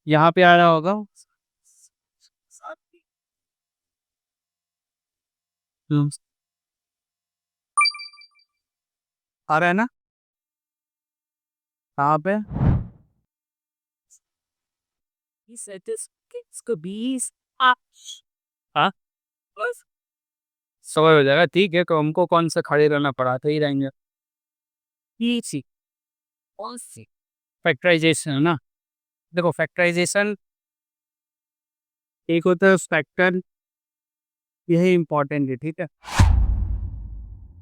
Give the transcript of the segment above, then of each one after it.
यहाँ पे आ रहा होगा। हम्म, आ रहा है ना? कहाँ पे? हाँ, समय हो जाएगा, ठीक है, तो हमको कौन सा खड़े रहना पड़ा, तो ही रहेंगे। इसी कौन सी फैक्टराइजेशन है ना? देखो, फैक्टराइजेशन एक होता है फैक्टर, यही इंपॉर्टेंट है, ठीक है।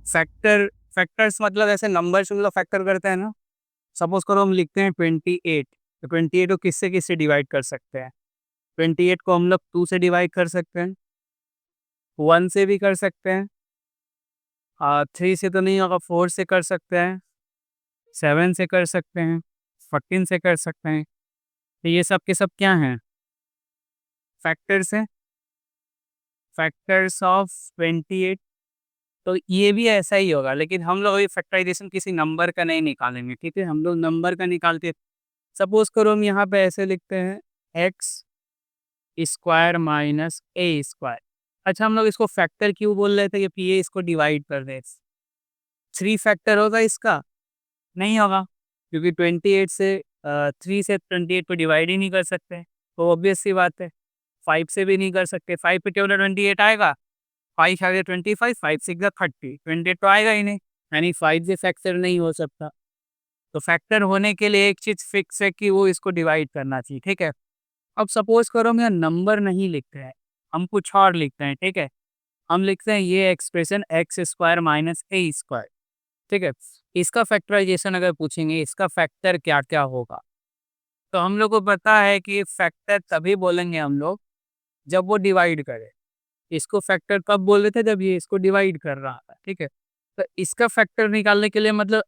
फैक्टर, फैक्टर्स मतलब ऐसे नंबर से मतलब फैक्टर करते हैं ना। सपोज करो हम लिखते हैं 28, तो 28 को किससे किससे डिवाइड कर सकते हैं? 28 को हम लोग 2 से डिवाइड कर सकते हैं, 1 से भी कर सकते हैं, 3 से तो नहीं होगा, 4 से कर सकते हैं, 7 से कर सकते हैं, 14 से कर सकते हैं। तो ये सब के सब क्या हैं? फैक्टर्स हैं, फैक्टर्स ऑफ 28। तो ये भी ऐसा ही होगा, लेकिन हम लोग अभी फैक्टराइजेशन किसी नंबर का नहीं निकालेंगे, ठीक है, हम लोग नंबर का निकालते हैं। सपोज करो हम यहाँ पे ऐसे लिखते हैं एक्स स्क्वायर माइनस ए स्क्वायर। अच्छा, हम लोग इसको फैक्टर क्यों बोल रहे थे कि ये इसको डिवाइड कर दे? 3 फैक्टर होगा इसका? नहीं होगा, क्योंकि 28 से 3 से 28 को डिवाइड ही नहीं कर सकते, तो ऑब्वियस सी बात है। 5 से भी नहीं कर सकते, 5 पे केवल 28 आएगा, 5 आगे 25, 5 6 30, 28 तो आएगा ही नहीं, यानी 5 से फैक्टर नहीं हो सकता। तो फैक्टर होने के लिए एक चीज़ फिक्स है कि वो इसको डिवाइड करना चाहिए, ठीक है। अब सपोज करो हम यहाँ नंबर नहीं लिखते हैं, हम कुछ और लिखते हैं, ठीक है। हम लिखते हैं ये एक्सप्रेशन एक्स स्क्वायर माइनस ए स्क्वायर, ठीक है। इसका फैक्टराइजेशन अगर पूछेंगे, इसका फैक्टर क्या क्या होगा, तो हम लोग को पता है कि फैक्टर तभी बोलेंगे हम लोग जब वो डिवाइड करे। इसको फैक्टर कब बोल रहे थे? जब ये इसको डिवाइड कर रहा था, ठीक है। तो इसका फैक्टर निकालने के लिए मतलब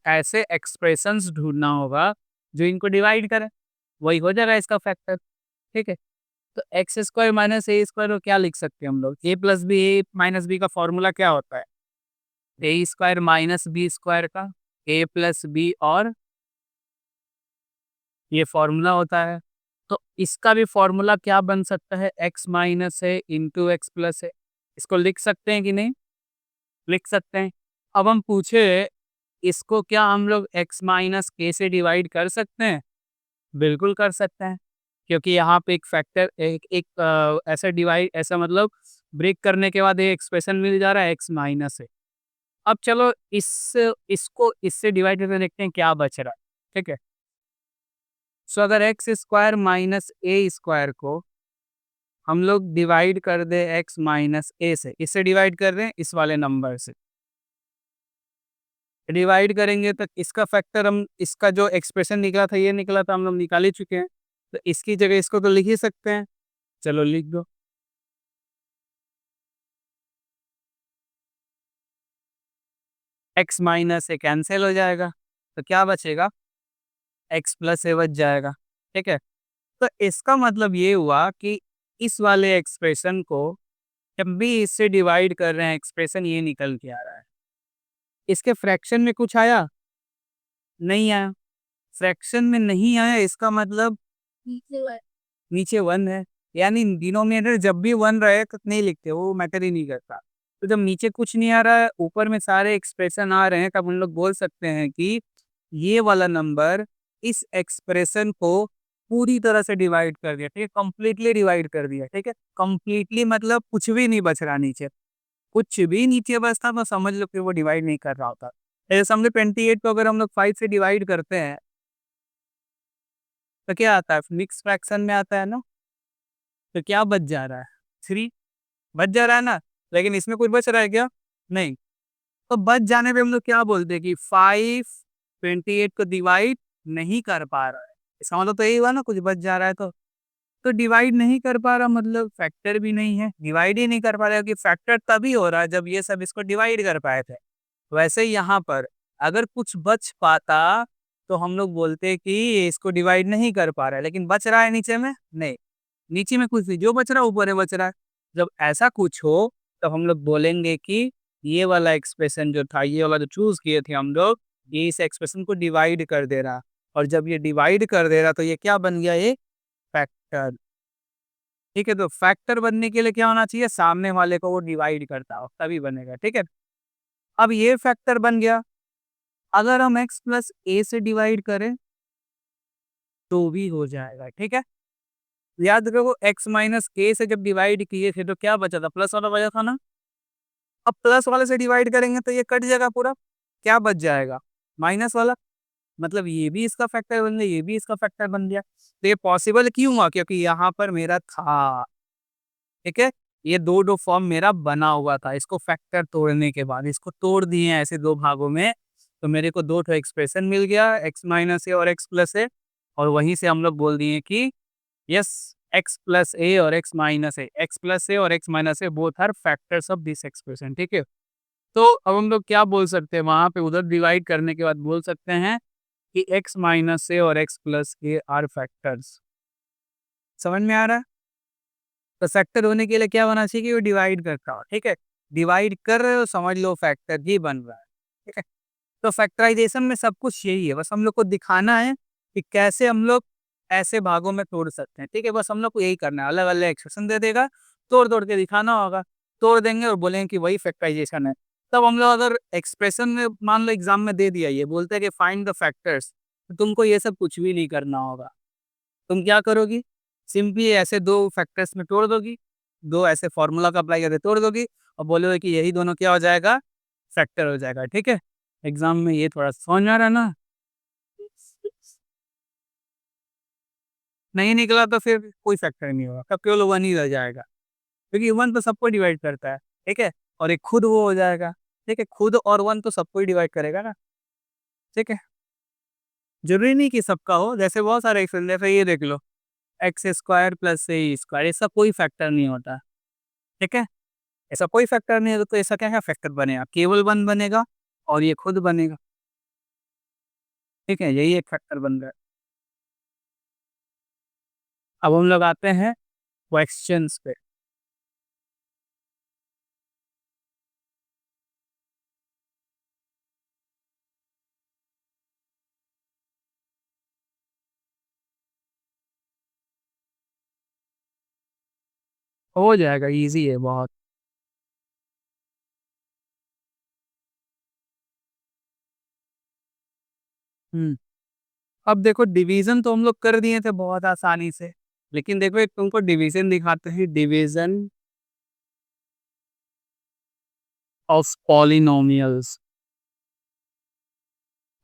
ऐसे एक्सप्रेशंस ढूंढना होगा जो इनको डिवाइड करे, वही हो जाएगा इसका फैक्टर, ठीक है। तो एक्स स्क्वायर माइनस ए स्क्वायर को क्या लिख सकते हैं हम लोग? ए प्लस बी, ए माइनस बी का फॉर्मूला क्या होता है? ए स्क्वायर माइनस बी स्क्वायर का ए प्लस बी, और ये फॉर्मूला होता है। तो इसका भी फॉर्मूला क्या बन सकता है? एक्स माइनस है इंटू एक्स प्लस है। इसको लिख सकते हैं कि नहीं? लिख सकते हैं। अब हम पूछे, इसको क्या हम लोग एक्स माइनस के से डिवाइड कर सकते हैं? बिल्कुल कर सकते हैं, क्योंकि यहाँ पे एक फैक्टर ऐसा डिवाइड, ऐसा मतलब ब्रेक करने के बाद ये एक्सप्रेशन मिल जा रहा है एक्स माइनस है। अब चलो इसको इससे डिवाइड करके देखते हैं क्या बच रहा है, ठीक है। सो अगर एक्स स्क्वायर माइनस ए स्क्वायर को हम लोग डिवाइड कर दे एक्स माइनस ए से, इससे डिवाइड कर रहे हैं इस वाले नंबर से, डिवाइड करेंगे तो इसका फैक्टर, हम इसका जो एक्सप्रेशन निकला था, ये निकला था, हम लोग निकाल ही चुके हैं। तो इसकी जगह इसको तो लिख ही सकते हैं, चलो लिख दो। एक्स माइनस से कैंसिल हो जाएगा, तो क्या बचेगा? एक्स प्लस ए बच जाएगा, ठीक है। तो इसका मतलब ये हुआ कि इस वाले एक्सप्रेशन को जब भी इससे डिवाइड कर रहे हैं, एक्सप्रेशन ये निकल के आ रहा है। इसके फ्रैक्शन में कुछ आया? नहीं आया। फ्रैक्शन में नहीं आया, इसका मतलब नीचे वन है, यानी डिनोमिनेटर जब भी वन रहे तो नहीं लिखते, वो मैटर ही नहीं करता। तो जब नीचे कुछ नहीं आ रहा है, ऊपर में सारे एक्सप्रेशन आ रहे हैं, तब हम लोग बोल सकते हैं कि ये वाला नंबर इस एक्सप्रेशन को पूरी तरह से डिवाइड कर दिया, ठीक है, कंप्लीटली डिवाइड कर दिया, ठीक है। कंप्लीटली मतलब कुछ भी नहीं बच रहा नीचे, कुछ भी नीचे बचता तो समझ लो कि वो डिवाइड नहीं कर रहा होता। जैसे समझो 28 को अगर हम लोग 5 से डिवाइड करते हैं, तो क्या आता है? मिक्स फ्रैक्शन में आता है ना। तो क्या बच जा रहा है? 3 बच जा रहा है ना। लेकिन इसमें कुछ बच रहा है क्या? नहीं। तो बच जाने पे हम लोग क्या बोलते हैं कि 5 28 को डिवाइड नहीं कर पा रहा है। इसका मतलब तो यही हुआ ना, कुछ बच जा रहा है तो डिवाइड नहीं कर पा रहा, मतलब फैक्टर भी नहीं है, डिवाइड ही नहीं कर पा रहा, कि फैक्टर तभी हो रहा है जब ये सब इसको डिवाइड कर पाए थे। वैसे ही यहाँ पर अगर कुछ बच पाता तो हम लोग बोलते कि ये इसको डिवाइड नहीं कर पा रहा है, लेकिन बच रहा है नीचे में, नहीं, नीचे में कुछ नहीं, जो बच रहा है ऊपर में बच रहा है। जब ऐसा कुछ हो तो हम लोग बोलेंगे कि ये वाला एक्सप्रेशन जो था, ये वाला जो चूज किए थे हम लोग, ये इस एक्सप्रेशन को डिवाइड कर दे रहा, और जब ये डिवाइड कर दे रहा तो ये क्या बन गया, ये फैक्टर। ठीक है, तो फैक्टर बनने के लिए क्या होना चाहिए, सामने वाले को वो डिवाइड करता हो तभी बनेगा। ठीक है, अब ये फैक्टर बन गया। अगर हम x प्लस ए से डिवाइड करें तो भी हो जाएगा। ठीक है, याद रखो x माइनस ए से जब डिवाइड किए थे तो क्या बचा था, प्लस वाला बचा था ना। अब प्लस वाले से डिवाइड करेंगे तो ये कट जाएगा पूरा, क्या बच जाएगा, माइनस वाला। मतलब ये भी इसका फैक्टर बन गया, ये भी इसका फैक्टर बन गया। तो ये पॉसिबल क्यों हुआ, क्योंकि यहाँ पर मेरा था। ठीक है, ये दो दो फॉर्म मेरा बना हुआ था, इसको फैक्टर तोड़ने के बाद इसको तोड़ दिए ऐसे दो भागों में, तो मेरे को दो ठो एक्सप्रेशन मिल गया, एक्स माइनस ए और एक्स प्लस ए। और वहीं से हम लोग बोल दिए कि यस, एक्स प्लस ए और x minus a, x plus a और x minus a both are factors of this expression. ठीक है, तो अब हम लोग क्या बोल सकते हैं, वहां पे उधर डिवाइड करने के बाद बोल सकते हैं कि एक्स माइनस ए और x plus A R factors. समझ में आ रहा है। तो फैक्टर होने के लिए क्या होना चाहिए कि वो डिवाइड करता हो। ठीक है, डिवाइड कर रहे हो, समझ लो फैक्टर ही बन रहा है। ठीक है, तो फैक्टराइजेशन में सब कुछ यही है, बस हम लोग को दिखाना है कि कैसे हम लोग ऐसे भागों में तोड़ सकते हैं। ठीक है, बस हम लोग को यही करना है, अलग अलग एक्सप्रेशन दे देगा, तोड़ तोड़ के दिखाना होगा, तोड़ देंगे और बोलेंगे कि वही फैक्टराइजेशन है। तब हम लोग अगर एक्सप्रेशन में मान लो एग्जाम में दे दिया, ये बोलते हैं कि फाइंड द फैक्टर्स, तो तुमको ये सब कुछ भी नहीं करना होगा। तुम क्या करोगी, सिंपली ऐसे दो फैक्टर्स में तोड़ दोगी, दो ऐसे फॉर्मूला का अप्लाई करके तोड़ दोगी, और बोलोगे कि यही दोनों क्या हो जाएगा, फैक्टर हो जाएगा। ठीक है, एग्जाम में ये थोड़ा समझ में आ रहा है ना। नहीं निकला तो फिर कोई फैक्टर नहीं होगा, तब केवल वन ही रह जाएगा, क्योंकि वन तो सबको डिवाइड करता है। ठीक है, और एक खुद वो हो जाएगा। ठीक है, खुद और वन तो सबको ही डिवाइड करेगा ना। ठीक है, जरूरी नहीं कि सबका हो, जैसे बहुत सारे एक्सप्रेशन, जैसे ये देख लो, एक्स स्क्वायर प्लस ए स्क्वायर, ऐसा कोई फैक्टर नहीं होता। ठीक है, ऐसा कोई फैक्टर नहीं होता, तो ऐसा क्या क्या फैक्टर बनेगा, केवल वन बनेगा और ये खुद बनेगा। ठीक है, यही एक फैक्टर बन रहा है। अब हम लोग आते हैं क्वेश्चंस पे। हो जाएगा, इजी है बहुत। हम्म, अब देखो डिवीजन तो हम लोग कर दिए थे बहुत आसानी से, लेकिन देखो एक तुमको डिवीजन दिखाते हैं, डिवीजन ऑफ पॉलिनोमियल्स।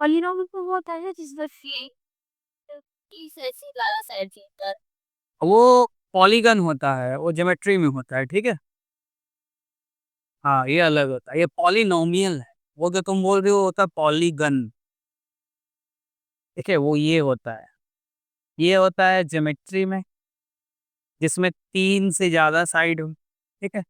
पॉलीनॉमियल तो वो होता है जिसमें फीस ऐसी लाना साइड फीचर। वो पॉलीगन होता है, वो ज्योमेट्री में होता है। ठीक है, हाँ ये अलग होता है, ये पॉलिनोमियल है। वो जो तुम बोल रहे हो होता है पॉलीगन। ठीक है, वो ये होता है ज्योमेट्री में, जिसमें तीन से ज्यादा साइड हो। ठीक है,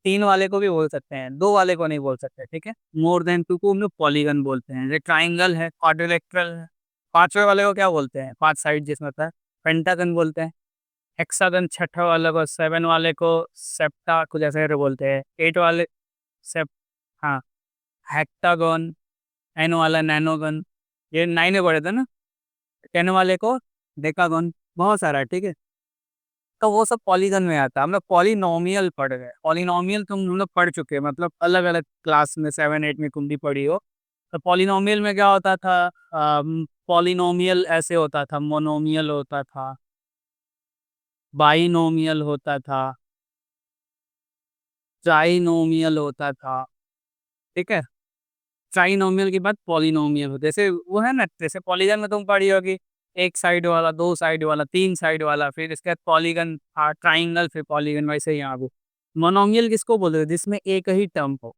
तीन वाले को भी बोल सकते हैं, दो वाले को नहीं बोल सकते। ठीक है, मोर देन टू को हम लोग पॉलीगन बोलते हैं। जैसे ट्राइंगल है, क्वाड्रिलेटरल है। पांचवे वाले को क्या बोलते हैं, पांच साइड जिसमें होता है, पेंटागन बोलते हैं। हेक्सागन छठा वाले को, सेवन वाले को सेप्टा कुछ ऐसे बोलते हैं। एट वाले सेप हाँ, हेक्टागन। एन वाला नैनोगन, ये नाइन में पढ़े थे ना। टेन वाले को डेकागन, बहुत सारा है। ठीक है, तो वो सब पॉलीगन में आता है। हम लोग पॉलिनोमियल पढ़ रहे हैं, पॉलिनोमियल तुम हम लोग पढ़ चुके हैं, मतलब अलग अलग क्लास में, सेवन एट में तुम भी पढ़ी हो। तो पॉलिनोमियल में क्या होता था, पॉलिनोमियल ऐसे होता था, मोनोमियल होता था, बाइनोमियल होता था, ट्राइनोमियल होता था। ठीक है, ट्राइनोमियल के बाद पॉलिनोमियल होता है। जैसे वो है ना, जैसे पॉलीगन में तुम पढ़ी होगी, एक साइड वाला, दो साइड वाला, तीन साइड वाला, फिर इसके बाद पॉलीगन, ट्राइंगल, फिर पॉलीगन, वैसे ही यहाँ मोनोमियल किसको बोलते हैं, जिसमें एक ही टर्म हो।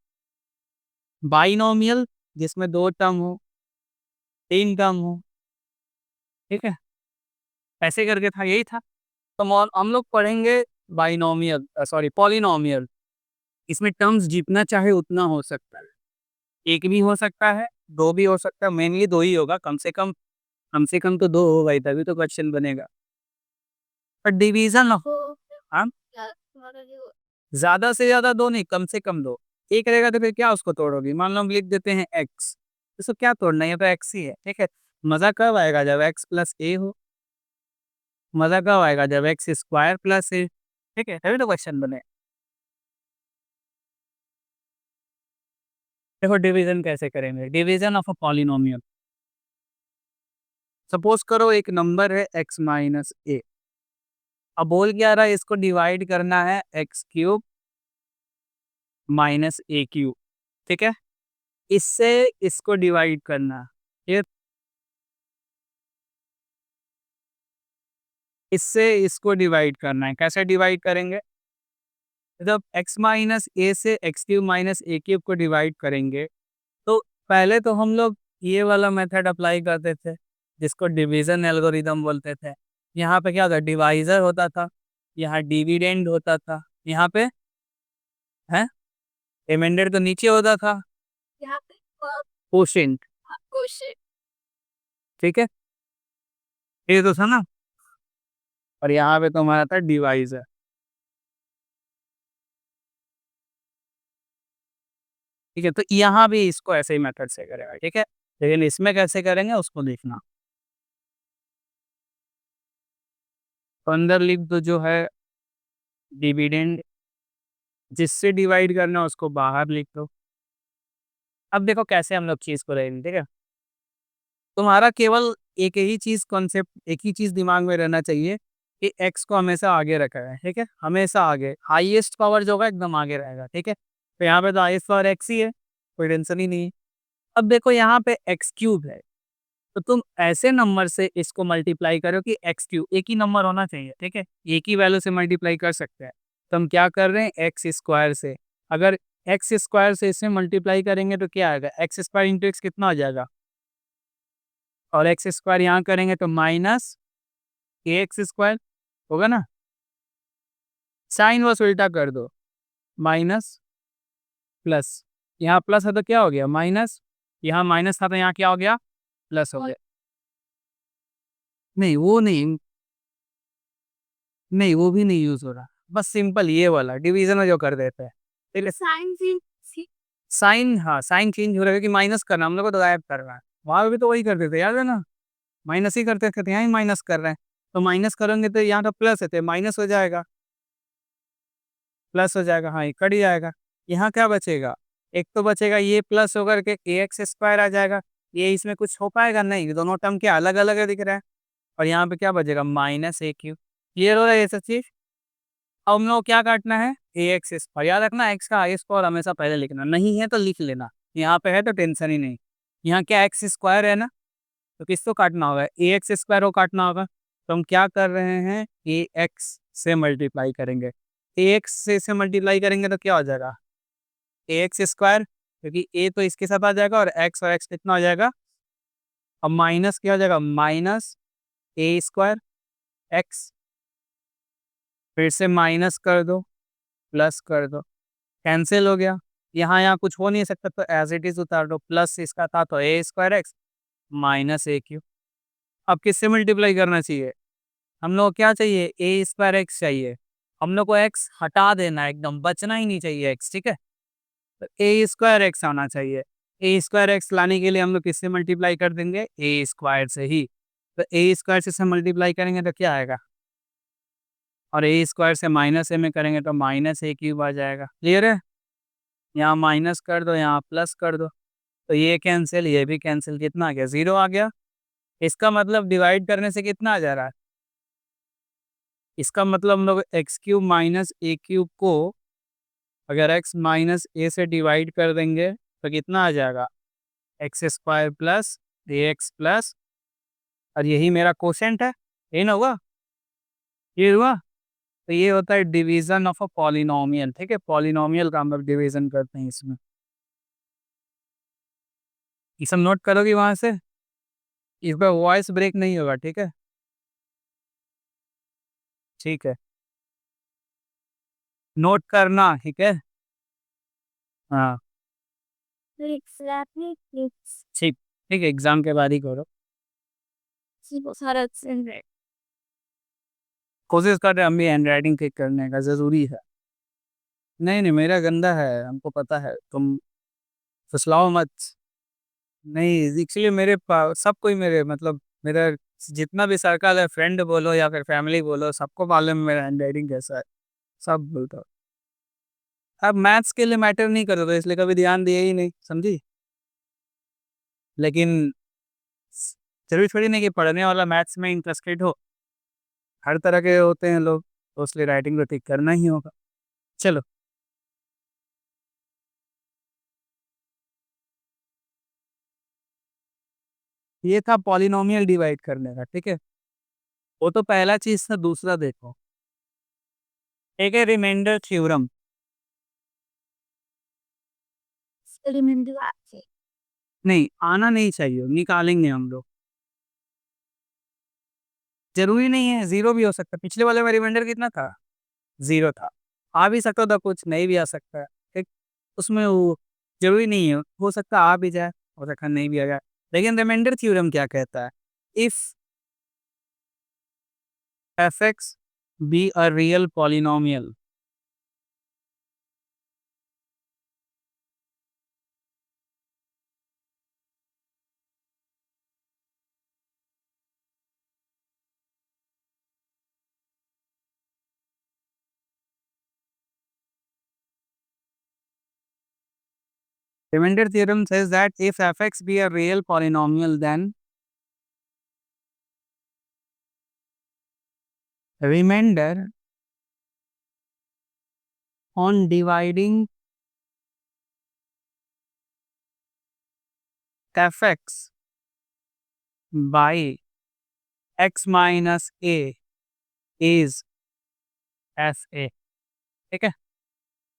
बाइनोमियल जिसमें दो टर्म हो, तीन टर्म हो। ठीक है, ऐसे करके था, यही था। तो हम लोग पढ़ेंगे बाइनोमियल, सॉरी पॉलिनोमियल। इसमें टर्म्स जितना चाहे उतना हो सकता है, एक भी हो सकता है, दो भी हो सकता है, मेनली दो ही होगा, कम से कम, कम से कम तो दो होगा ही, तभी तो क्वेश्चन बनेगा। पर डिवीजन, तो हाँ, तुम्हारा जो ज्यादा से ज्यादा दो नहीं, कम से कम दो। एक रहेगा तो फिर क्या उसको तोड़ोगी, मान लो हम लिख देते हैं एक्स, इसको क्या तोड़ना है, ये तो एक्स ही है, ठीक है। मजा कब आएगा, जब एक्स प्लस ए हो। मजा कब आएगा, जब एक्स स्क्वायर प्लस ए, ठीक है, तभी तो क्वेश्चन बने। देखो डिवीजन कैसे करेंगे, division of a polynomial. Suppose करो एक नंबर है एक्स माइनस ए। अब बोल क्या रहा है, इसको डिवाइड करना है एक्स क्यूब माइनस ए क्यूब, ठीक है। इससे इसको डिवाइड करना, ये इससे इसको डिवाइड करना है। कैसे डिवाइड करेंगे, जब x माइनस ए से एक्स क्यूब माइनस ए क्यूब को डिवाइड करेंगे, तो पहले तो हम लोग ये वाला मेथड अप्लाई करते थे, जिसको डिवीजन एल्गोरिदम बोलते थे। यहाँ पे क्या होता, डिवाइजर होता था, यहाँ डिविडेंड होता था, यहाँ पे है रिमाइंडर तो नीचे होता था, यहाँ पे कोशेंट, क्वेश्चन ठीक है, ये तो था ना। और यहाँ पे तो हमारा था डिवाइजर, ठीक है। तो यहाँ भी इसको ऐसे ही मेथड से करेगा, ठीक है। लेकिन इसमें कैसे करेंगे उसको देखना। तो अंदर लिख दो जो है डिविडेंड, जिससे डिवाइड करना है उसको बाहर लिख दो। अब देखो कैसे हम लोग चीज को रहेंगे, ठीक है। तुम्हारा केवल एक ही चीज कॉन्सेप्ट, एक ही चीज दिमाग में रहना चाहिए कि एक्स को हमेशा आगे रखा है, ठीक है, हमेशा आगे, हाईएस्ट पावर जो होगा एकदम आगे रहेगा, ठीक है। तो यहाँ पे तो हाईएस्ट पावर एक्स ही है, कोई टेंशन ही नहीं है। अब देखो यहाँ पे एक्स क्यूब है, तो तुम ऐसे नंबर से इसको मल्टीप्लाई करो कि एक्स क्यूब एक ही नंबर होना चाहिए, ठीक है, एक ही वैल्यू से मल्टीप्लाई कर सकते हैं। तो हम क्या कर रहे हैं, एक्स स्क्वायर से, अगर एक्स स्क्वायर से इसे मल्टीप्लाई करेंगे तो क्या आएगा, एक्स स्क्वायर इंटू एक्स कितना हो जाएगा, और एक्स स्क्वायर यहाँ करेंगे तो माइनस ए एक्स स्क्वायर होगा ना। साइन बस उल्टा कर दो, माइनस प्लस, यहाँ प्लस है तो क्या हो गया माइनस, यहाँ माइनस था तो यहाँ क्या हो गया प्लस हो गया। नहीं वो नहीं, नहीं वो भी नहीं यूज हो रहा, बस सिंपल ये वाला डिवीजन में जो कर देते हैं, ठीक है। साइन साइन, हाँ साइन चेंज हो रहा है कि माइनस करना, हम लोग को तो गायब कर रहा है, वहां भी तो वही करते थे याद है ना, माइनस ही करते थे, यहाँ ही माइनस कर रहे हैं। तो माइनस करेंगे तो यहाँ तो प्लस है तो माइनस हो जाएगा, प्लस हो जाएगा, हाँ ये कट ही जाएगा। यहाँ क्या बचेगा, एक तो बचेगा ये प्लस होकर के ए एक्स स्क्वायर आ जाएगा, ये इसमें कुछ हो पाएगा नहीं, दोनों टर्म के अलग अलग दिख रहा है। और यहाँ पे क्या बचेगा माइनस ए क्यू, क्लियर हो रहा है ये सब चीज। अब हम लोग क्या काटना है, ए एक्स स्क्वायर, याद रखना एक्स का आई स्क्वायर हमेशा पहले लिखना, नहीं है तो लिख लेना, यहाँ पे है तो टेंशन ही नहीं। यहाँ क्या एक्स स्क्वायर है ना, तो किसको काटना होगा, ए एक्स स्क्वायर को काटना होगा। तो हम क्या कर रहे हैं, ए एक्स से मल्टीप्लाई करेंगे, ए एक्स से मल्टीप्लाई करेंगे तो क्या हो जाएगा ए एक्स स्क्वायर, क्योंकि ए तो इसके साथ आ जाएगा और एक्स कितना हो जाएगा, अब माइनस क्या हो जाएगा, माइनस ए स्क्वायर एक्स, फिर से माइनस कर दो प्लस कर दो, कैंसिल हो गया। यहाँ यहाँ कुछ हो नहीं सकता तो एज इट इज उतार दो, प्लस इसका था तो ए स्क्वायर एक्स माइनस ए क्यू। अब किससे मल्टीप्लाई करना चाहिए, हम लोग को क्या चाहिए, ए स्क्वायर एक्स चाहिए, हम लोग को एक्स हटा देना है, एकदम बचना ही नहीं चाहिए एक्स, ठीक है। तो ए स्क्वायर एक्स आना चाहिए, ए स्क्वायर एक्स लाने के लिए हम लोग किससे मल्टीप्लाई कर देंगे, ए स्क्वायर से ही। तो ए स्क्वायर से मल्टीप्लाई करेंगे तो क्या आएगा, और ए स्क्वायर से माइनस ए में करेंगे तो माइनस ए क्यूब आ जाएगा, क्लियर है। यहाँ माइनस कर दो, यहाँ प्लस कर दो, तो ये कैंसिल, ये भी कैंसिल, कितना आ गया, जीरो आ गया। इसका मतलब डिवाइड करने से कितना आ जा रहा है, इसका मतलब हम लोग एक्स क्यूब माइनस ए क्यूब को अगर एक्स माइनस ए से डिवाइड कर देंगे तो कितना आ जाएगा, एक्स स्क्वायर प्लस ए एक्स प्लस, और यही मेरा कोसेंट है, ये ना हुआ, ये हुआ। तो ये होता है डिवीजन ऑफ अ पॉलिनोमियल, ठीक है, पॉलिनोमियल का हम लोग डिवीजन करते हैं इसमें। ये सब नोट करोगे वहां से, इस पर वॉइस ब्रेक नहीं होगा, ठीक है, ठीक है, नोट करना, ठीक है, हाँ एग्जैक्टली ठीक, ठीक है, एग्जाम के बाद ही करो, सारा सेंड कोशिश कर रहे हैं हम भी हैंड राइटिंग ठीक करने का, जरूरी है। नहीं नहीं मेरा गंदा है, हमको पता है, तुम फुसलाओ मत। नहीं, एक्चुअली सब कोई मेरे मतलब मेरा जितना भी सर्कल है, फ्रेंड बोलो या फिर फैमिली बोलो, सबको मालूम है मेरा हैंडराइटिंग कैसा है, सब बोलता। अब मैथ्स के लिए मैटर नहीं करता, तो इसलिए कभी ध्यान दिया ही नहीं, समझी। लेकिन जरूरी थोड़ी नहीं कि पढ़ने वाला मैथ्स में इंटरेस्टेड हो, हर तरह के होते हैं लोग, तो इसलिए राइटिंग तो ठीक करना ही होगा। चलो, ये था पॉलिनोमियल डिवाइड करने का, ठीक है। वो तो पहला चीज था, दूसरा देखो, एक है रिमाइंडर थ्योरम। रिमाइंडर आपसे नहीं, आना नहीं चाहिए, निकालेंगे हम लोग। जरूरी नहीं है जीरो भी हो सकता है, पिछले वाले में रिमाइंडर कितना था, जीरो था। आ भी सकता था कुछ, नहीं भी आ सकता है, ठीक। उसमें वो जरूरी नहीं है, हो सकता आ भी जाए, हो सकता नहीं भी आ जाए। लेकिन रिमाइंडर थ्योरम क्या कहता है, if F x be a real polynomial, remainder theorem says that if fx be a real polynomial, then remainder on dividing fx by x minus a is F A, ठीक है।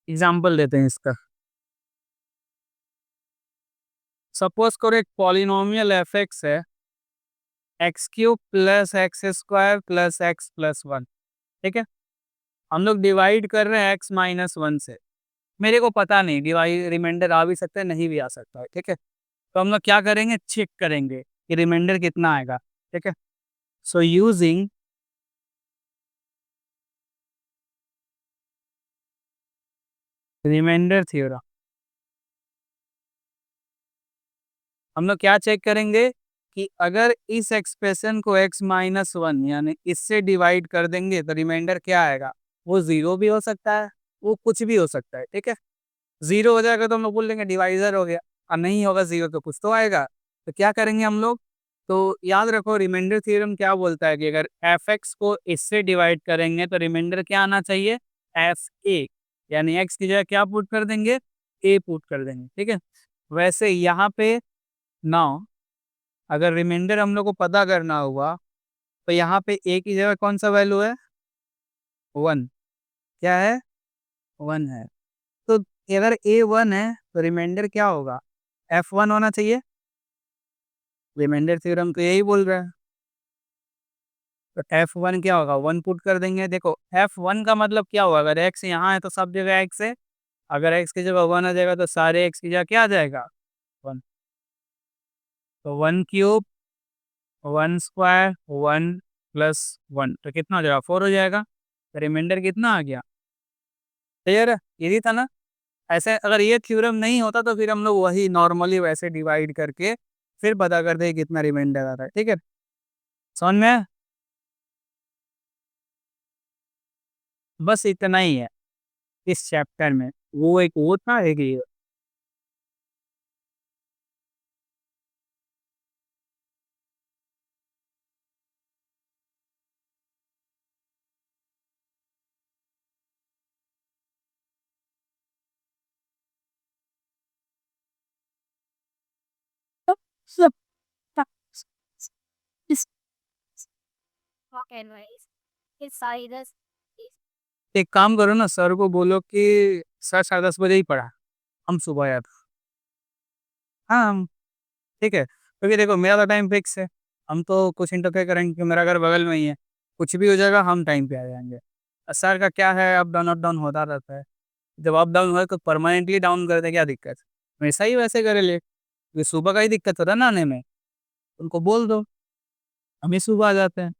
Example देते हैं इसका। Suppose करो एक polynomial F x है, x cube plus x square plus x plus one, ठीक है। हम लोग डिवाइड कर रहे हैं एक्स माइनस वन से। मेरे को पता नहीं, डिवाइड रिमाइंडर आ भी सकता है, नहीं भी आ सकता है, ठीक है। तो हम लोग क्या करेंगे, चेक करेंगे कि रिमाइंडर कितना आएगा, ठीक है। सो यूजिंग रिमाइंडर थ्योरम हम लोग क्या चेक करेंगे कि अगर इस एक्सप्रेशन को x माइनस वन यानी इससे डिवाइड कर देंगे तो रिमाइंडर क्या आएगा। वो जीरो भी हो सकता है, वो कुछ भी हो सकता है, ठीक है। जीरो हो जाएगा तो हम लोग बोल देंगे डिवाइजर हो गया, और नहीं होगा जीरो तो कुछ तो आएगा। तो क्या करेंगे हम लोग, तो याद रखो रिमाइंडर थ्योरम क्या बोलता है कि अगर एफ एक्स को इससे डिवाइड करेंगे तो रिमाइंडर क्या आना चाहिए, एफ ए, यानी एक्स की जगह क्या पुट कर देंगे, ए पुट कर देंगे, ठीक है। वैसे यहाँ पे नाउ अगर रिमाइंडर हम लोग को पता करना हुआ, तो यहाँ पे ए की जगह कौन सा वैल्यू है, वन। क्या है, वन है। तो अगर ए वन है तो रिमाइंडर क्या होगा, एफ वन होना चाहिए। रिमाइंडर थ्योरम तो यही बोल रहा है। तो एफ वन क्या होगा, वन पुट कर देंगे। देखो एफ वन का मतलब क्या होगा, अगर एक्स यहाँ है तो सब जगह एक्स है, अगर एक्स की जगह वन आ जाएगा तो सारे एक्स की जगह क्या आ जाएगा, वन। तो one cube, one square, one plus one, तो कितना हो जाएगा, फोर हो जाएगा। तो रिमाइंडर कितना आ गया, क्लियर है, यही था ना। ऐसे अगर ये थ्योरम नहीं होता तो फिर हम लोग वही नॉर्मली वैसे डिवाइड करके फिर पता करते हैं कितना रिमाइंडर आ रहा है, ठीक है। समझ में आया? बस इतना ही है इस चैप्टर में। वो एक वो था, एक ये। सब इस एडवाइस इस साइरस एक काम करो ना, सर को बोलो कि सर 10:30 बजे ही पढ़ा, हम सुबह आया था। हाँ ठीक है, क्योंकि देखो मेरा तो टाइम फिक्स है, हम तो कुछ इंटरफेयर करेंगे कि मेरा घर बगल में ही है, कुछ भी हो जाएगा हम टाइम पे आ जाएंगे। सर का क्या है, अप डाउन होता रहता है। जब अप डाउन हो तो परमानेंटली डाउन कर दे, क्या दिक्कत, वैसा ही वैसे करे ले। ये सुबह का ही दिक्कत होता है ना आने में, उनको बोल दो, हम ही सुबह आ जाते हैं।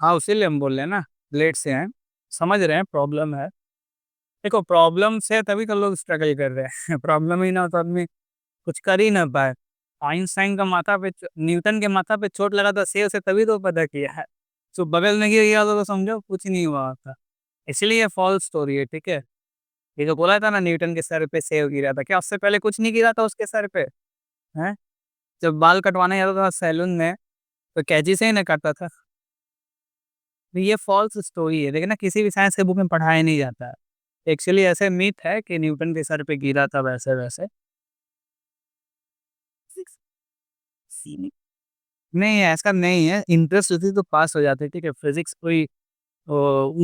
हाँ, उसीलिए हम बोल रहे हैं ना, लेट से हैं, समझ रहे हैं प्रॉब्लम है। देखो प्रॉब्लम से तभी तो लोग स्ट्रगल कर रहे हैं प्रॉब्लम ही ना हो तो आदमी कुछ कर ही ना पाए। आइंस्टाइन का माथा पे न्यूटन के माथा पे चोट लगा था सेव से तभी तो पता किया है। तो बगल में गिर गया तो समझो कुछ नहीं हुआ होता। इसलिए ये फॉल्स स्टोरी है, ठीक है? ये जो बोला था ना न्यूटन के सर पे सेव गिरा था, क्या उससे पहले कुछ नहीं गिरा था उसके सर पे? हैं? जब बाल कटवाने जाता था सैलून में, तो कैंची से ही ना काटता था। तो ये फॉल्स स्टोरी है, देखिए ना किसी भी साइंस के बुक में पढ़ाया नहीं जाता है। एक्चुअली ऐसे मिथ है कि न्यूटन के सर पे गिरा था वैसे-वैसे। नहीं, ऐसा नहीं है, इंटरेस्ट होती तो पास हो जाते, ठीक है? फिज़िक्स कोई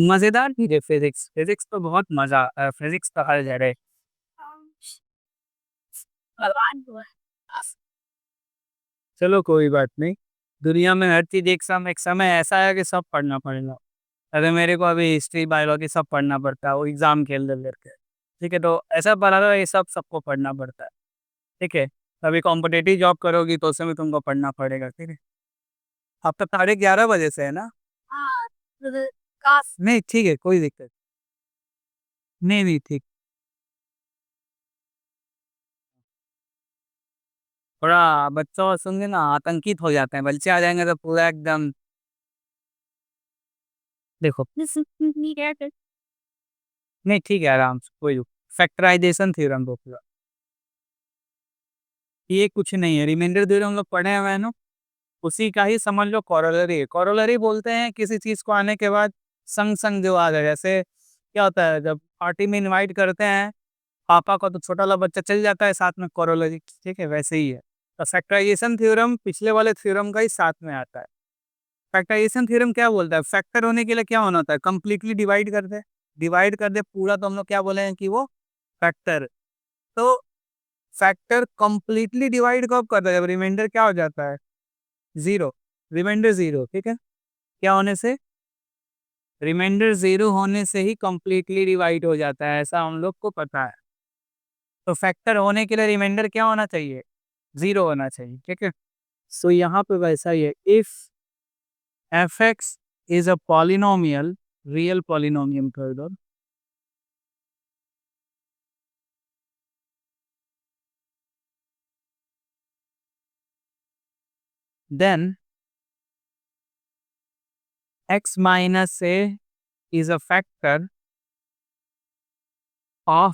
मज़ेदार चीज़ है फिज़िक्स, फिज़िक्स तो बहुत मज़ा फिज़िक्स तो हर जगह भगवान हुआ। चलो कोई बात नहीं, दुनिया में हर चीज़ एक समय ऐसा है कि सब पढ़ना पड़ेगा। अरे मेरे को अभी हिस्ट्री, बायोलॉजी सब पढ़ना पड़ता है, वो एग्ज़ाम खेल-खेल करके, ठीक है? तो ऐसा पढ़ा था ये सब सबको पढ़ना पड़ता है, ठीक है? कभी कॉम्पिटिटिव जॉब करोगी तो उसमें भी तुमको पढ़ना पड़ेगा, ठीक है? अब तो साढ़े 11 बजे से है ना? हाँ, काश नहीं, ठीक है, कोई दिक्कत नहीं, नहीं, ठीक। थोड़ा बच्चों सुन के ना आतंकित हो जाते हैं, बच्चे आ जाएँगे तो पूरा एकदम देखो दिस मी गेट नहीं ठीक है, आराम से कोई फैक्टराइज़ेशन थ्योरम को पूरा। ये कुछ नहीं है, रिमाइंडर थ्योरम हम लोग पढ़े हुए हैं ना, उसी का ही समझ लो कोरोलरी है। कोरोलरी बोलते हैं किसी चीज़ को आने के बाद संग-संग जो आ जाए, जैसे क्या होता है जब पार्टी में इनवाइट करते हैं पापा को तो छोटा वाला बच्चा चल जाता है साथ में कोरोलरी, ठीक है? वैसे ही है। तो फैक्टराइज़ेशन थ्योरम पिछले वाले थ्योरम का ही साथ में आता है। फैक्टराइज़ेशन थ्योरम क्या बोलता है? फैक्टर होने के लिए क्या होना होता है? कंप्लीटली डिवाइड कर दे पूरा तो हम लोग क्या बोले हैं कि वो फैक्टर। तो फैक्टर कंप्लीटली डिवाइड कब करता है? जब रिमाइंडर क्या हो जाता है? 0 रिमाइंडर 0 ठीक है? क्या होने से? रिमाइंडर 0 होने से ही कंप्लीटली डिवाइड हो जाता है, ऐसा हम लोग को पता है। तो फैक्टर होने के लिए रिमाइंडर क्या होना चाहिए? 0 होना चाहिए, ठीक है? सो यहाँ पे वैसा ही है, if fx is a polynomial, real polynomial कर दो, then x minus a is a factor of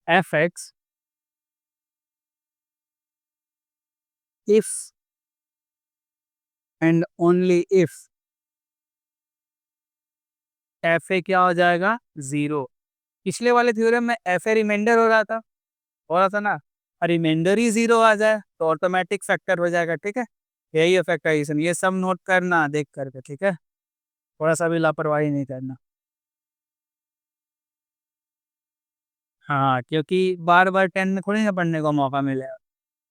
fx if and only if fa क्या हो जाएगा? 0। पिछले वाले थ्योरम में fa रिमाइंडर हो रहा था ना? रिमाइंडर ही 0 आ जाए तो ऑटोमेटिक फैक्टर हो जाएगा, ठीक है? यही है फैक्टराइज़ेशन, ये सब नोट करना देख करके, ठीक है? थोड़ा-सा भी लापरवाही नहीं करना। हाँ, क्योंकि बार-बार 10 में थोड़ी ना पढ़ने का मौका मिलेगा।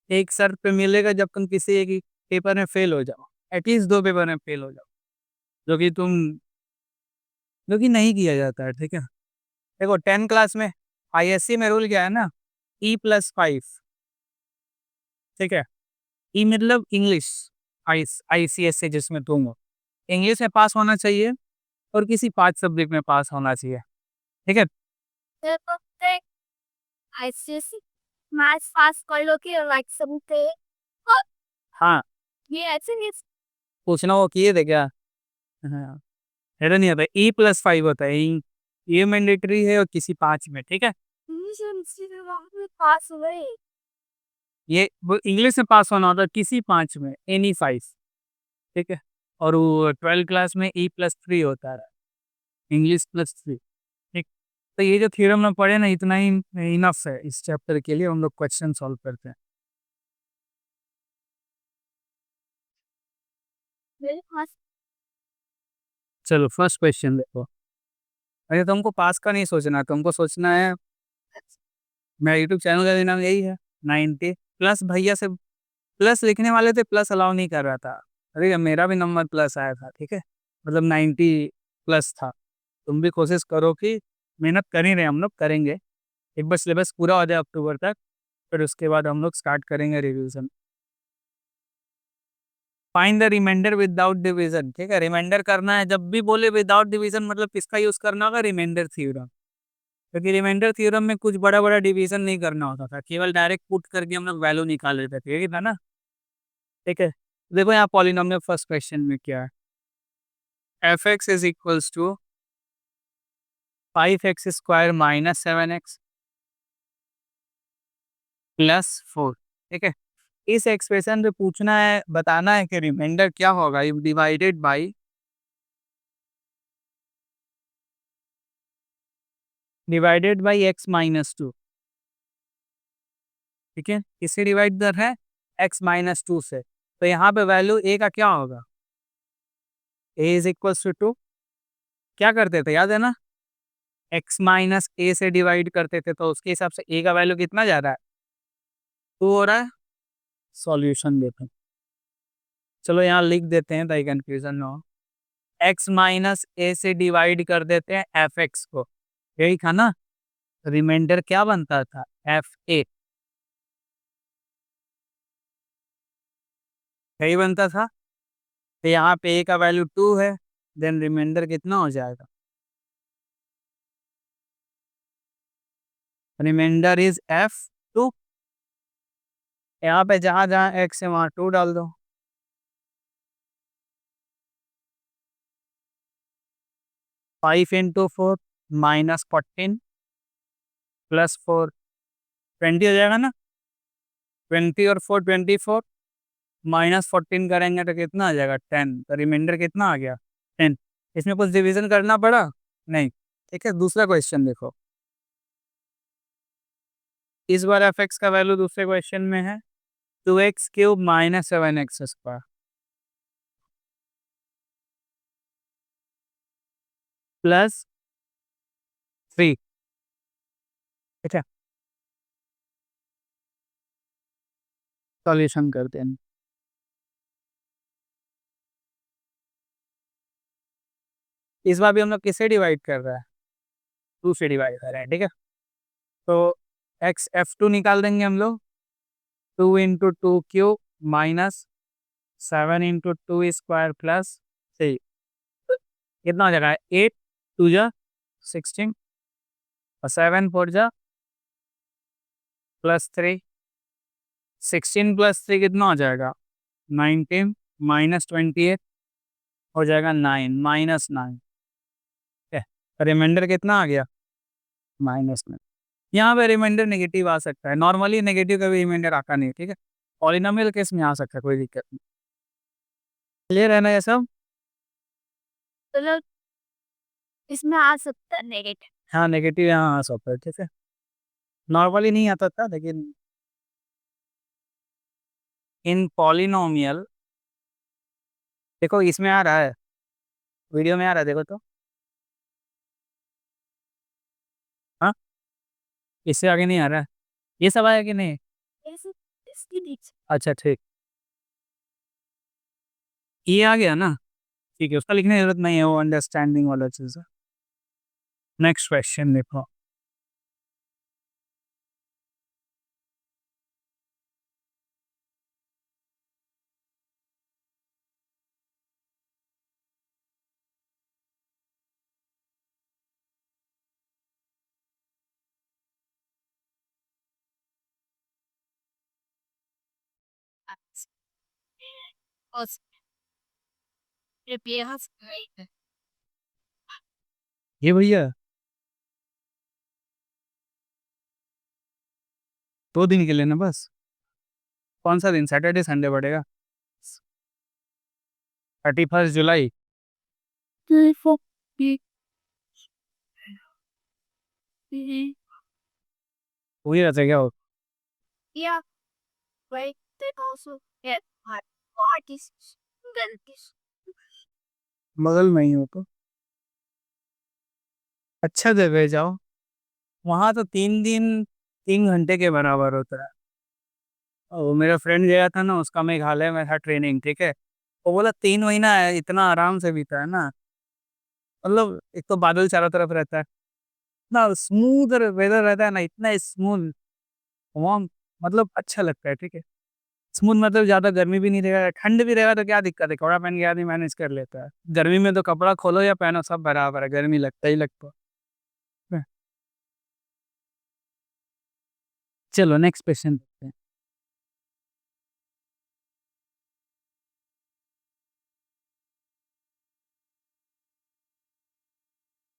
एक शर्त पे मिलेगा जब तुम किसी एक ही पेपर में फेल हो जाओ, एटलीस्ट 2 पेपर में फेल हो जाओ, जो कि तुम जो कि नहीं किया जाता है, ठीक है? देखो 10 क्लास में आईएससी में रूल क्या है ना, E+5 ठीक है? ई मतलब इंग्लिश, आईसीएसई जिसमें तुम हो। इंग्लिश में पास होना चाहिए और किसी 5 सब्जेक्ट में पास होना चाहिए, ठीक है? करते आईसीएसई मैथ्स पास कर लो कि लाइक सबके और हाँ, ये ऐसे नहीं पूछना वो किए थे क्या? हाँ, मेरा नहीं आता E+5 होता है, ये मैंडेटरी है और किसी 5 में, ठीक है? इंस्टीट्यूट में पास हुए ये वो इंग्लिश में पास होना होता है किसी 5 में, एनी 5 ठीक है? और वो 12th क्लास में E+3 होता है, इंग्लिश +3 ठीक? तो ये जो थ्योरम में पढ़े ना इतना ही इनफ है इस चैप्टर के लिए, हम लोग क्वेश्चन सॉल्व करते हैं। मेरे पास चलो फर्स्ट क्वेश्चन देखो। अरे तुमको पास का नहीं सोचना, तुमको सोचना है मेरा यूट्यूब चैनल का भी नाम यही है 90 प्लस भैया से प्लस लिखने वाले थे, प्लस अलाउ नहीं कर रहा था। अरे मेरा भी नंबर प्लस आया था, ठीक है? मतलब 90 प्लस था। तुम भी कोशिश करो कि मेहनत कर ही रहे हैं हम लोग, करेंगे। एक बार सिलेबस पूरा हो जाए अक्टूबर तक, फिर उसके बाद हम लोग स्टार्ट करेंगे revision. Find the remainder without division, ठीक है, रिमाइंडर करना है। जब भी बोले विदाउट डिवीजन मतलब किसका यूज करना होगा, रिमाइंडर थ्योरम, क्योंकि रिमाइंडर थ्योरम में कुछ बड़ा बड़ा डिवीजन नहीं करना होता था, केवल डायरेक्ट पुट करके हम लोग वैल्यू निकाल लेते थे, यही था ना। ठीक है, देखो यहाँ पॉलिनोमियल फर्स्ट क्वेश्चन में क्या है, f x is equals to 5x² minus 7x plus 4। ठीक है, इस एक्सप्रेशन पे पूछना है, बताना है कि रिमाइंडर क्या होगा इफ डिवाइडेड बाई x-2। ठीक है, किससे डिवाइड कर है, x-2 से, तो यहाँ पे वैल्यू a का क्या होगा, a इज इक्वल टू 2। क्या करते थे याद है ना, x माइनस a से डिवाइड करते थे, तो उसके हिसाब से a का वैल्यू कितना जा रहा है, 2 हो रहा है। सॉल्यूशन देते हैं, चलो यहाँ लिख देते हैं ताकि कंफ्यूजन ना हो। x माइनस a से डिवाइड कर देते हैं एफ एक्स को, यही था ना, रिमाइंडर क्या बनता था, एफ ए, यही बनता था। तो यहाँ पे a का वैल्यू 2 है, देन रिमाइंडर कितना हो जाएगा, रिमाइंडर इज f2। यहाँ पे जहाँ जहाँ x है वहाँ 2 डाल दो, 5 × 4 माइनस 14 प्लस 4 20 हो जाएगा ना, 20 और 4 24, माइनस 14 करेंगे तो कितना आ जाएगा 10, तो रिमाइंडर कितना आ गया 10। इसमें कुछ डिवीजन करना पड़ा नहीं। ठीक है, दूसरा क्वेश्चन देखो, इस बार एफ एक्स का वैल्यू दूसरे क्वेश्चन में है 2x³ माइनस 7x² प्लस 3। ठीक है, सॉल्यूशन करते हैं। इस बार भी हम लोग किससे डिवाइड कर रहे हैं, 2 से डिवाइड कर रहे हैं। ठीक है, तो f2 निकाल देंगे हम लोग, 2 × 2³ माइनस 7 × 2² प्लस 3, कितना हो जाएगा 8 2 जा 16 और 7 4 जा प्लस 3, 16 प्लस 3 कितना हो जाएगा 19 माइनस 28 हो जाएगा 9 माइनस 9। ठीक है, रिमाइंडर कितना आ गया -9। यहाँ पे रिमाइंडर नेगेटिव आ सकता है, नॉर्मली नेगेटिव का भी रिमाइंडर आता नहीं है। ठीक है, पॉलिनोमियल केस में आ सकता है, कोई दिक्कत नहीं। क्लियर है ना ये सब, मतलब इसमें आ सकता है नेगेटिव। हाँ नेगेटिव यहाँ आ सकता है। ठीक है, नॉर्मली नहीं आता था, लेकिन इन पॉलिनोमियल, देखो इसमें आ रहा है, वीडियो में आ रहा है, देखो तो, हाँ इससे आगे नहीं आ रहा है, ये सब आया कि नहीं, इसके नीचे अच्छा ठीक, ये आ गया ना, ठीक है, उसका लिखने की जरूरत नहीं है, वो अंडरस्टैंडिंग वाला चीज़ है। नेक्स्ट क्वेश्चन देखो, और रिपेयर ये भैया 2 दिन के लिए ना बस, कौन सा दिन, सैटरडे संडे पड़ेगा, 31 जुलाई। वही रहता है क्या वो, Yeah, right. They also get artists. बगल में ही हो तो अच्छा जगह जाओ, वहाँ तो 3 दिन 3 घंटे के बराबर होता है। और वो मेरा फ्रेंड गया था ना, उसका मेघालय में था ट्रेनिंग। ठीक है, वो बोला 3 महीना है, इतना आराम से बीता है ना, मतलब एक तो बादल चारों तरफ रहता है, इतना स्मूथ वेदर रहता है ना, इतना स्मूथ, वार्म, मतलब अच्छा लगता है। ठीक है, स्मूथ मतलब ज़्यादा गर्मी भी नहीं रहेगा, ठंड भी रहेगा तो क्या दिक्कत है, कपड़ा पहन के आदमी मैनेज कर लेता है। गर्मी में तो कपड़ा खोलो या पहनो सब बराबर है, गर्मी लगता ही लगता है। चलो नेक्स्ट क्वेश्चन देखते हैं।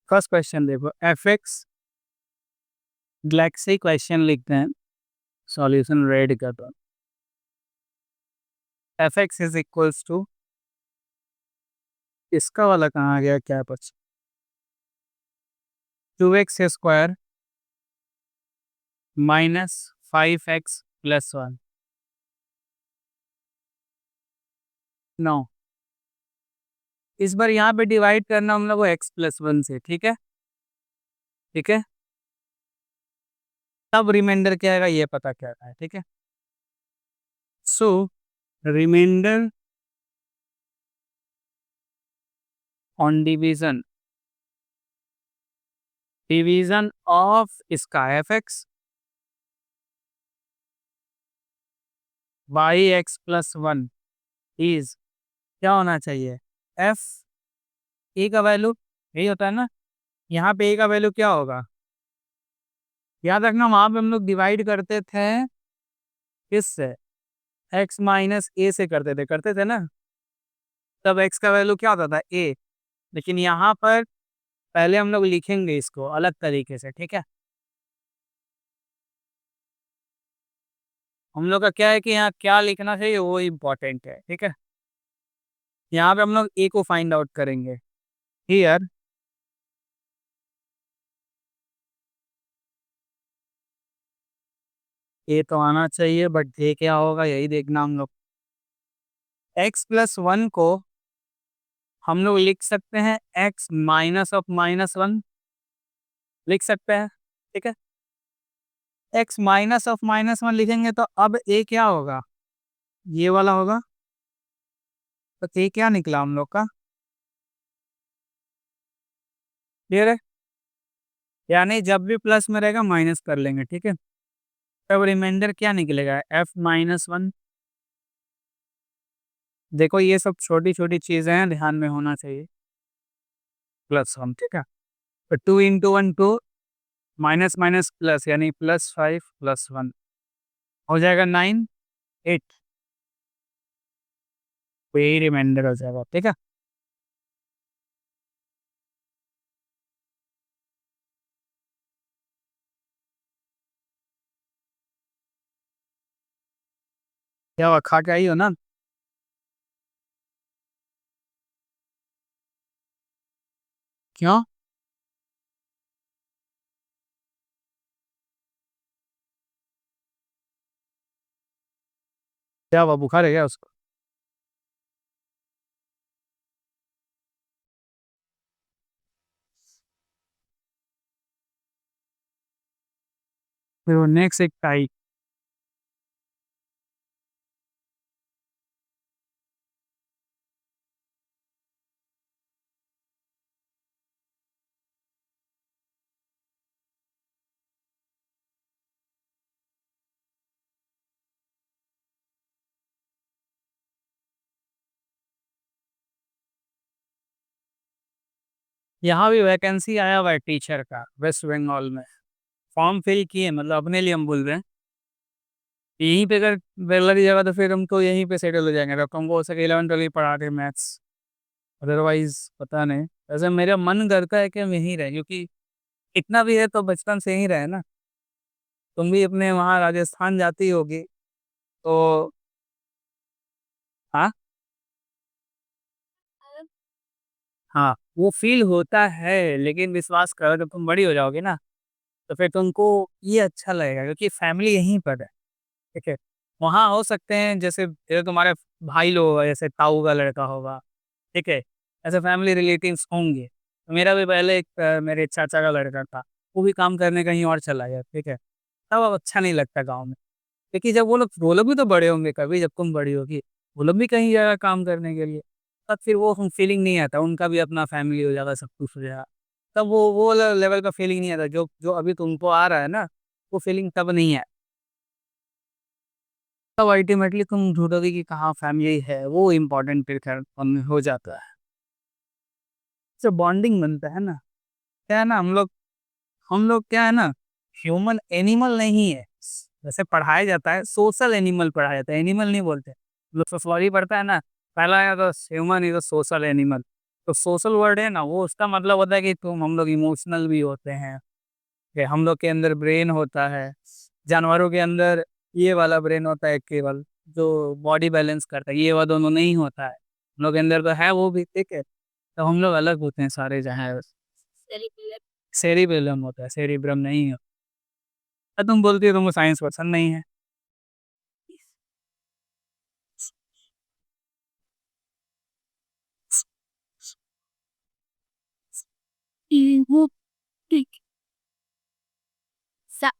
फर्स्ट क्वेश्चन देखो, एफ.एक्स. गैलेक्सी क्वेश्चन लिखते हैं, सॉल्यूशन रेड का तो एफ.एक्स. इज इक्वल्स टू, इसका वाला कहाँ गया क्या पता, 2x² माइनस 5x+1। 9, इस बार यहाँ पे डिवाइड करना हम लोग को x+1 से, ठीक है, ठीक है, तब रिमाइंडर क्या आएगा ये पता क्या है, ठीक है। So reminder on division, division of इसका f.x. बाई x+1 इज क्या होना चाहिए, f ए का वैल्यू यही होता है ना, यहाँ पे ए का वैल्यू क्या होगा, याद रखना वहां पे हम लोग डिवाइड करते थे किससे, x माइनस ए से करते थे ना, तब x का वैल्यू क्या होता था ए, लेकिन यहाँ पर पहले हम लोग लिखेंगे इसको अलग तरीके से, ठीक है। हम लोग का क्या है कि यहाँ क्या लिखना चाहिए वो इम्पोर्टेंट है, ठीक है। यहाँ पे हम लोग ए को फाइंड आउट करेंगे, हियर ए तो आना चाहिए बट ए क्या होगा यही देखना हम लोग। x+1 को हम लोग लिख सकते हैं x माइनस ऑफ -1 लिख सकते हैं, ठीक है। x माइनस ऑफ -1 लिखेंगे तो अब ए क्या होगा, ये वाला होगा, तो ए क्या निकला हम लोग का, क्लियर है, यानी जब भी प्लस में रहेगा माइनस कर लेंगे, ठीक है। तब रिमाइंडर क्या निकलेगा, f-1। देखो ये सब छोटी छोटी चीजें हैं, ध्यान में होना चाहिए, +1, ठीक है। तो 2 × 1 2, माइनस माइनस प्लस यानी +5+1 हो जाएगा 9 8, तो यही रिमाइंडर हो जाएगा, ठीक है। क्या हुआ, खा के आई हो ना, क्यों, क्या हुआ, बुखार है क्या उसको, फिर वो नेक्स्ट एक टाइप, यहाँ भी वैकेंसी आया हुआ है टीचर का वेस्ट बंगाल में, फॉर्म फिल किए, मतलब अपने लिए हम बोल रहे हैं, यहीं पे अगर बेल लगी जगह तो फिर हम तो यहीं पे सेटल हो जाएंगे, तो हमको हो सके 11 12 पढ़ा के मैथ्स, अदरवाइज पता नहीं। वैसे मेरा मन करता है कि हम यहीं रहे, क्योंकि इतना भी है तो बचपन से यहीं रहे ना, तुम भी अपने वहाँ राजस्थान जाती होगी तो, हाँ हाँ वो फील होता है, लेकिन विश्वास करो जब तुम बड़ी हो जाओगी ना तो फिर तुमको ये अच्छा लगेगा, क्योंकि फैमिली यहीं पर है, ठीक है। वहाँ हो सकते हैं जैसे तुम्हारे भाई लोग होगा, जैसे ताऊ का लड़का होगा, ठीक है, ऐसे फैमिली रिलेटिव्स होंगे। तो मेरा भी पहले एक मेरे चाचा का लड़का था, वो भी काम करने कहीं और चला गया, ठीक है, तब अब अच्छा नहीं लगता गाँव में, क्योंकि जब वो लोग भी तो बड़े होंगे कभी, जब तुम बड़ी होगी वो लोग भी कहीं जाएगा काम करने के लिए, तब फिर वो फीलिंग नहीं आता, उनका भी अपना फैमिली हो जाएगा, सब कुछ हो जाएगा, तब वो लेवल का फीलिंग नहीं आता जो जो अभी तुमको आ रहा है ना, वो फीलिंग तब नहीं है। तब अल्टीमेटली तुम ढूंढोगे कि कहाँ फैमिली है, वो इम्पोर्टेंट फिर खैर हो जाता है। जो बॉन्डिंग बनता है ना, क्या है ना, हम लोग क्या है ना, ह्यूमन एनिमल नहीं है। जैसे पढ़ाया जाता है सोशल एनिमल पढ़ाया जाता है, एनिमल नहीं बोलते। जो सोशियोलॉजी पढ़ता है ना, पहला है तो human is a social animal. तो सोशल वर्ड है ना, वो उसका मतलब होता है कि तुम हम लोग इमोशनल भी होते हैं, कि हम लोग के अंदर ब्रेन होता है। जानवरों के अंदर ये वाला ब्रेन होता है केवल, जो बॉडी बैलेंस करता है, ये वाला दोनों नहीं होता है। हम लोग के अंदर तो है वो भी, ठीक है। तो हम लोग अलग होते हैं सारे, जहाँ सेरिबेलम होता है, सेरिब्रम नहीं है। तुम बोलती हो तुमको साइंस पसंद नहीं है। वो ठीक सा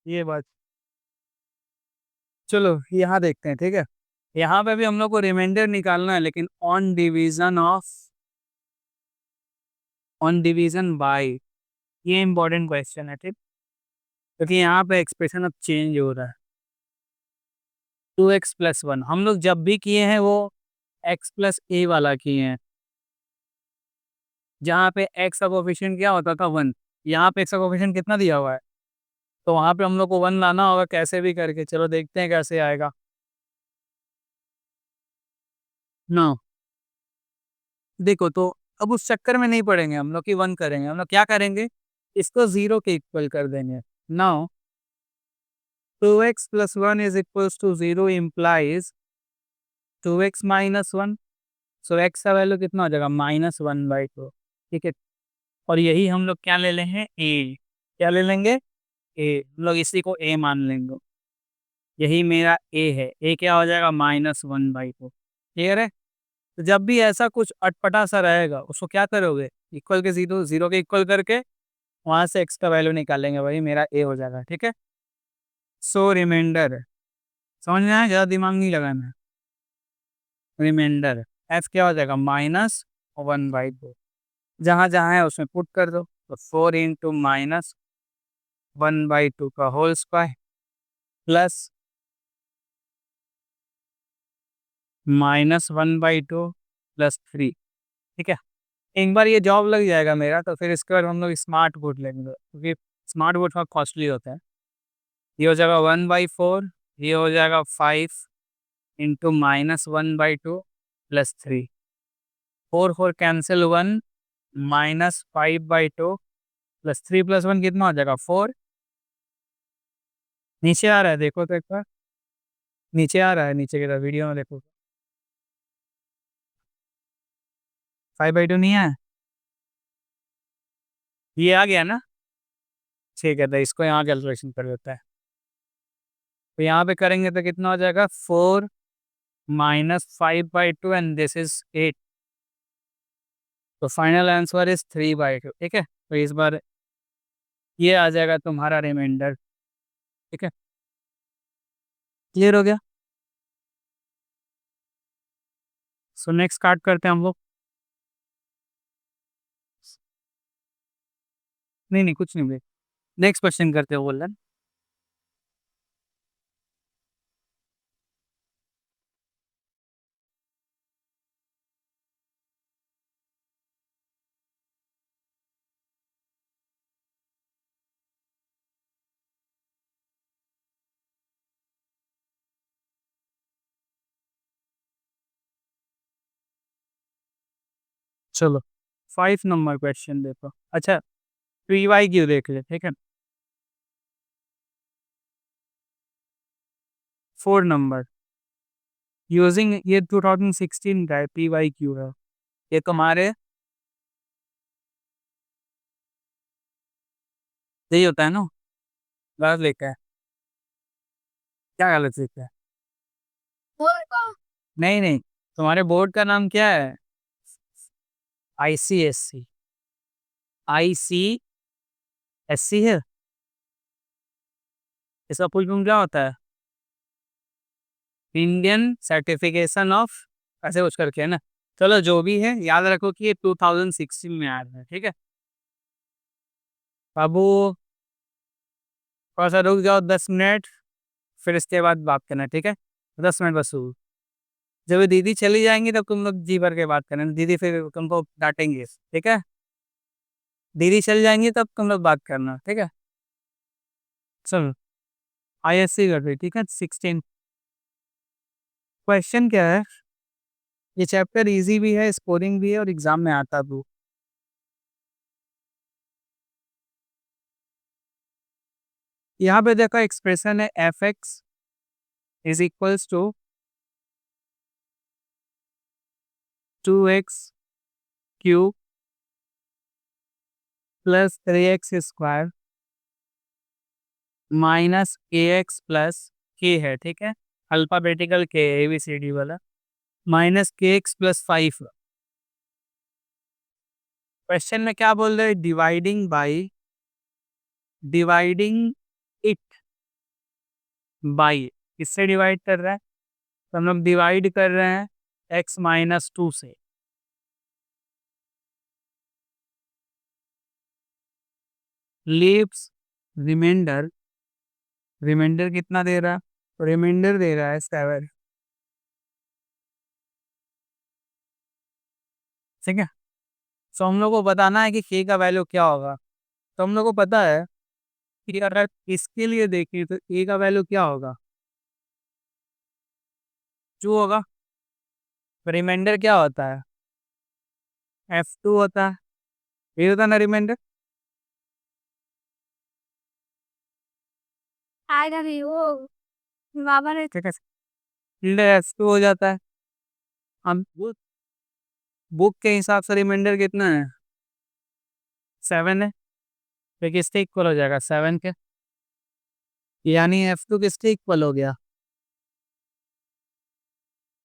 ये बात, चलो यहाँ देखते हैं, ठीक है। यहाँ पे भी हम लोग को रिमाइंडर निकालना है, लेकिन ऑन डिवीजन बाय, ये इंपॉर्टेंट क्वेश्चन है, ठीक। क्योंकि यहाँ पे एक्सप्रेशन अब चेंज हो रहा है। 2x+1 हम लोग जब भी किए हैं वो x+a वाला किए हैं, जहाँ पे x का कोफिशिएंट क्या होता था 1। यहाँ पे x का कोफिशिएंट कितना दिया हुआ है, तो वहाँ पे हम लोग को 1 लाना होगा कैसे भी करके। चलो देखते हैं कैसे आएगा ना। देखो तो अब उस चक्कर में नहीं पड़ेंगे हम लोग कि 1 करेंगे, हम लोग क्या करेंगे, इसको 0 के इक्वल कर देंगे। Now 2x+1 is equals to 0 implies 2x-1। So x का वैल्यू कितना हो जाएगा, -1/2, ठीक है। और यही हम लोग क्या ले लेंगे, a। क्या ले लेंगे, a। हम लोग इसी को a मान लेंगे। यही मेरा a है, a क्या हो जाएगा, -1/2। क्लियर है। तो जब भी ऐसा कुछ अटपटा सा रहेगा, उसको क्या करोगे, इक्वल के 0 0 के इक्वल करके वहां से x का वैल्यू निकालेंगे, वही मेरा a हो जाएगा, ठीक है। सो रिमाइंडर, समझ में आया, ज़्यादा दिमाग नहीं लगाना है। रिमाइंडर f क्या हो जाएगा, -1/2। जहाँ जहाँ है उसमें पुट कर दो, तो 4 × -1/2 का होल स्क्वायर प्लस -1/2 प्लस 3, ठीक है। एक बार ये जॉब लग जाएगा मेरा, तो फिर इसके बाद हम लोग स्मार्ट बोर्ड लेंगे, क्योंकि स्मार्ट बोर्ड थोड़ा कॉस्टली होता है। ये हो जाएगा 1/4, ये हो जाएगा 5 × -1/2 प्लस 3। 4 4 कैंसिल 1, -5/2 प्लस 3 प्लस 1 कितना हो जाएगा, 4। नीचे आ रहा है, देखो तो एक बार, नीचे आ रहा है, नीचे की तरफ वीडियो में देखो। 5/2 नहीं है, ये आ गया ना, ठीक है। तो इसको यहाँ कैलकुलेशन कर देता है, तो यहाँ पे करेंगे तो कितना हो जाएगा, 4 -5/2 एंड दिस इज 8। तो फाइनल आंसर इज 3/2, ठीक है। तो इस बार ये आ जाएगा तुम्हारा रिमाइंडर, ठीक है। क्लियर हो गया। सो नेक्स्ट स्टार्ट करते हैं हम लोग। नहीं नहीं कुछ नहीं, नेक्स्ट क्वेश्चन करते हैं, बोल रहे हैं। चलो 5 नंबर क्वेश्चन देखो, अच्छा PYQ देख ले, ठीक है। 4 नंबर, यूजिंग ये 2016 का है, PYQ है। ये तुम्हारे यही होता है ना, गलत लिखा है, क्या गलत लिखा है, बोल नहीं नहीं, तुम्हारे बोर्ड का नाम क्या है, ICSC, ICSC है। इसका फुल फॉर्म क्या होता है, इंडियन सर्टिफिकेशन ऑफ ऐसे कुछ करके है ना। चलो जो भी है, याद रखो कि ये 2016 में आया था, ठीक है। बाबू थोड़ा सा रुक जाओ 10 मिनट, फिर इसके बाद बात करना, ठीक है। 10 मिनट बस रुको। जब ये दीदी चली जाएंगी तब तुम लोग जी भर के बात करना, दीदी फिर तुमको डांटेंगे, ठीक है। दीदी चल जाएंगी तब तुम लोग बात करना, ठीक है। चलो ISC कर रही, ठीक है। 16 क्वेश्चन क्या है, ये चैप्टर इजी भी है, स्कोरिंग भी है और एग्जाम में आता भी। यहाँ पे देखो एक्सप्रेशन है f(x) is equals to 2x cube plus 3x square minus ax plus k है, ठीक है। अल्फाबेटिकल k ABCD वाला, माइनस kx प्लस 5। क्वेश्चन में क्या बोल रहे हैं, डिवाइडिंग इट बाई, किससे डिवाइड कर रहा है, तो हम लोग डिवाइड कर रहे हैं x-2 से। लीव्स रिमाइंडर, रिमाइंडर कितना दे रहा है, रिमाइंडर दे रहा है 7, ठीक है। सो हम लोग को बताना है कि k का वैल्यू क्या होगा। तो हम लोग को पता है कि अगर इसके लिए देखें तो a का वैल्यू क्या होगा, 2 होगा। रिमाइंडर क्या होता है, f2 होता है, ये होता है ना रिमाइंडर। आएगा भी वो बाबा ने ठीक है, f2 हो जाता है। हम बुक के हिसाब से रिमाइंडर कितना है, 7 है, तो किसके इक्वल हो जाएगा, 7 के। यानी f2 किसके इक्वल हो गया,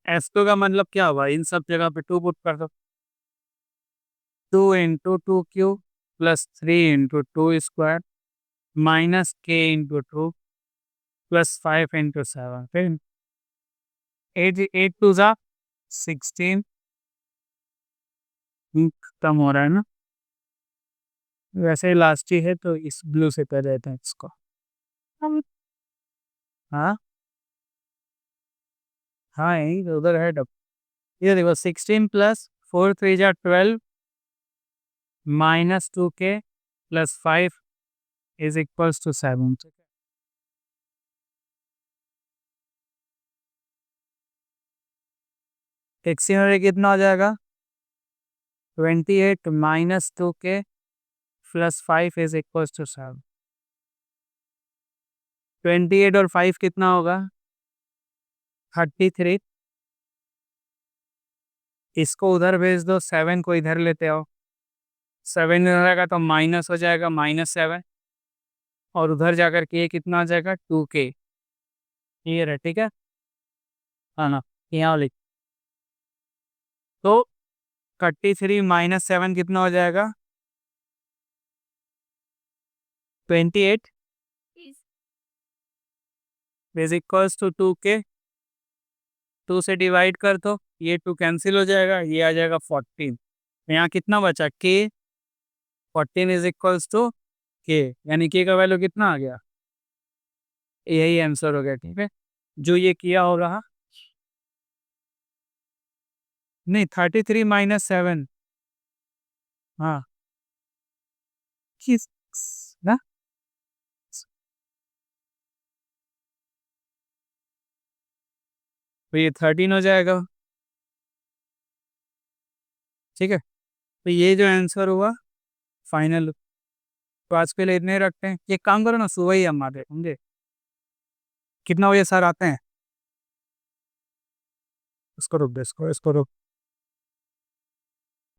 f2 का मतलब क्या हुआ, इन सब जगह पे 2 पुट कर दो। 2 × 2 cube plus 3 × 2 square minus k × 2 plus 5 × 7, फिर 8 8 2 16। खत्म हो रहा है ना, वैसे ही लास्ट ही है तो इस ब्लू से कर देते हैं इसको। हम हाँ हाँ, यही तो उधर है डब। ये देखो 16 plus 4 3 × 12 minus 2k plus 5 is equals to 7। एक्सीनरी कितना हो जाएगा, 28 minus 2k plus 5 is equals to 7। 28 और 5 कितना होगा, 33। इसको उधर भेज दो, 7 को इधर लेते आओ, 7 इधर रहेगा तो माइनस हो जाएगा -7, और उधर जाकर के कितना आ जाएगा 2k। क्लियर है, ठीक है। हाँ ना, यहाँ लिख। तो 33 माइनस 7 कितना हो जाएगा, 28 इज इक्वल्स टू 2k। 2 से डिवाइड कर दो, ये 2 कैंसिल हो जाएगा, ये आ जाएगा 14। यहाँ कितना बचा k, 14 is equals to k, यानी k का वैल्यू कितना आ गया, यही आंसर हो गया, ठीक है। जो ये किया होगा, हाँ? नहीं, 33 माइनस 7, हाँ किस ना, तो ये 13 हो जाएगा, ठीक है। तो ये जो आंसर हुआ फाइनल। तो आज के लिए इतने ही रखते हैं, एक काम करो ना, सुबह ही हम आते हैं, समझे। कितना बजे सर आते हैं, इसको रुक दे, इसको इसको रुक।